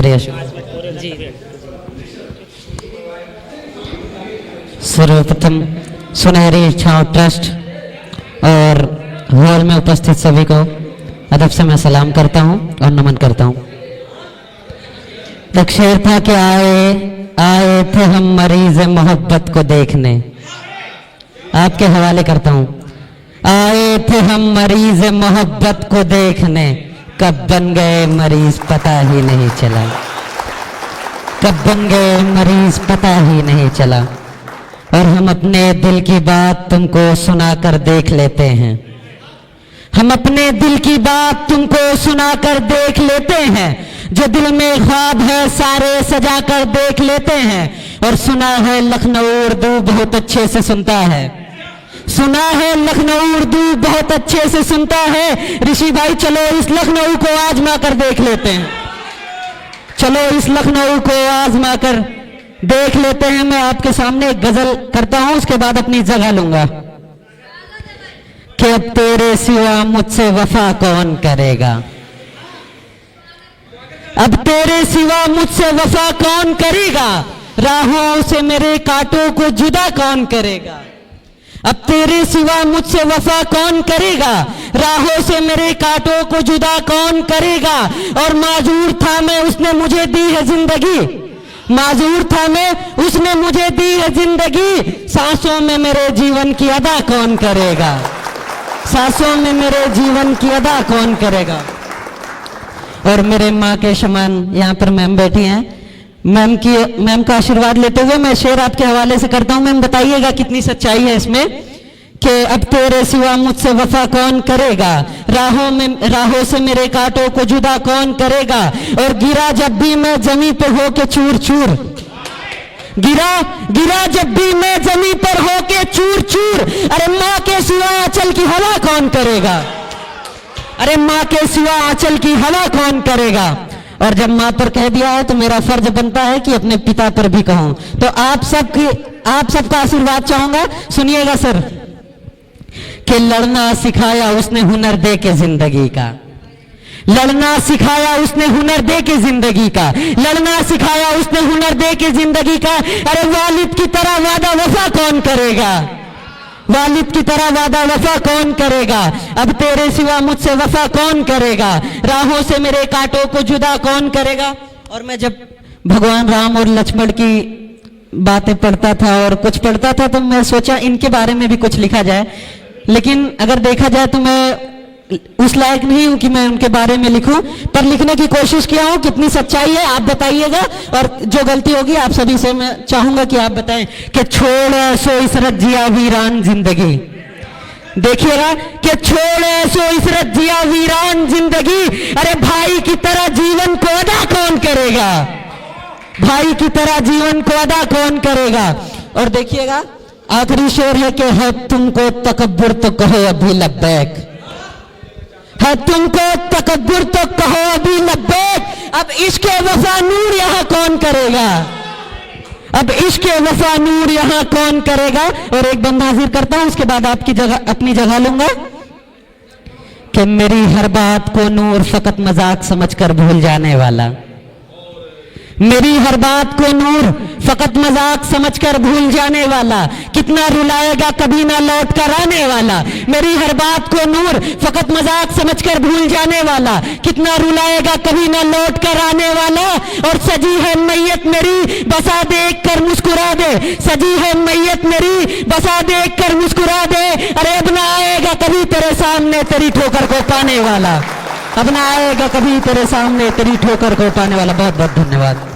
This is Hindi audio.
करिए। सर्वप्रथम सुनहरी छांव ट्रस्ट और हॉल में उपस्थित सभी को अदब से मैं सलाम करता हूं और नमन करता हूं। एक शेर था कि आए थे हम मरीज मोहब्बत को देखने, आपके हवाले करता हूं। आए थे हम मरीज मोहब्बत को देखने, कब बन गए मरीज पता ही नहीं चला, कब बन गए मरीज पता ही नहीं चला। और हम अपने दिल की बात तुमको सुनाकर देख लेते हैं, हम अपने दिल की बात तुमको सुनाकर देख लेते हैं। जो दिल में ख्वाब है सारे सजा कर देख लेते हैं। और सुना है लखनऊ उर्दू बहुत अच्छे से सुनता है, सुना है लखनऊ उर्दू बहुत अच्छे से सुनता है। ऋषि भाई चलो इस लखनऊ को आजमा कर देख लेते हैं, चलो इस लखनऊ को आजमा कर देख लेते हैं। मैं आपके सामने एक गजल करता हूं, उसके बाद अपनी जगह लूंगा कि अब तेरे सिवा मुझसे वफा कौन करेगा, अब तेरे सिवा मुझसे वफा कौन करेगा, राहों से मेरे कांटों को जुदा कौन करेगा। अब तेरे सिवा मुझसे वफा कौन करेगा, राहों से मेरे कांटों को जुदा कौन करेगा। और माजूर था मैं उसने मुझे दी है जिंदगी, माजूर था मैं उसने मुझे दी है जिंदगी। सांसों में मेरे जीवन की अदा कौन करेगा, सांसों में मेरे जीवन की अदा कौन करेगा। और मेरे माँ के समान यहाँ पर मैम बैठी हैं, मैम का आशीर्वाद लेते हुए मैं शेर आपके हवाले से करता हूँ। मैम बताइएगा कितनी सच्चाई है इसमें कि अब तेरे सिवा मुझसे वफा कौन करेगा, राहों से मेरे कांटों को जुदा कौन करेगा। और गिरा जब भी मैं जमी पे हो के चूर चूर, गिरा जब भी मैं जमी पर हो के चूर चूर। अरे माँ के सिवा आंचल की हवा कौन करेगा, अरे माँ के सिवा आंचल की हवा कौन करेगा। और जब माँ पर कह दिया है तो मेरा फर्ज बनता है कि अपने पिता पर भी कहूं। तो आप सबका आशीर्वाद चाहूंगा, सुनिएगा सर। कि लड़ना सिखाया उसने हुनर दे के जिंदगी का, लड़ना सिखाया उसने हुनर दे के जिंदगी का, लड़ना सिखाया उसने हुनर दे के जिंदगी का। अरे वालिद की तरह वादा वफा कौन करेगा, वालिद की तरह वादा वफा कौन करेगा। अब तेरे सिवा मुझसे वफा कौन करेगा, राहों से मेरे कांटों को जुदा कौन करेगा। और मैं जब भगवान राम और लक्ष्मण की बातें पढ़ता था और कुछ पढ़ता था तो मैं सोचा इनके बारे में भी कुछ लिखा जाए। लेकिन अगर देखा जाए तो मैं उस लायक नहीं हूं कि मैं उनके बारे में लिखूं, पर लिखने की कोशिश किया हूं। कितनी सच्चाई है आप बताइएगा, और जो गलती होगी आप सभी से मैं चाहूंगा कि आप बताएं। कि छोड़ सो इसरत जिया वीरान जिंदगी, देखिएगा कि छोड़ सो इसरत जिया वीरान जिंदगी। अरे भाई की तरह जीवन को अदा कौन करेगा, भाई की तरह जीवन को अदा कौन करेगा। और देखिएगा आखिरी शेर है कि है तुमको तकब्बुर तो कहो अभी लब्बैक, है तुमको तकब्बुर तो कहो अभी लब्बैक। अब इश्क वफा नूर यहां कौन करेगा, अब इश्क वफा नूर यहां कौन करेगा। और एक बंदा हाजिर करता हूं, उसके बाद आपकी जगह अपनी जगह लूंगा। कि मेरी हर बात को नूर फकत मजाक समझकर भूल जाने वाला, मेरी हर बात को नूर फकत मजाक समझकर भूल जाने वाला। कितना रुलाएगा कभी ना लौट कर आने वाला, मेरी हर बात को नूर फकत मजाक समझकर भूल जाने वाला। कितना रुलाएगा कभी ना लौट कर आने वाला। और सजी है मैयत मेरी बसा देख कर मुस्कुरा दे, सजी है मैयत मेरी बसा देख कर मुस्कुरा दे। अरे अब ना आएगा कभी तेरे सामने तेरी ठोकर को पाने वाला, अब ना आएगा कभी तेरे सामने तेरी ठोकर को पाने वाला। बहुत बहुत धन्यवाद।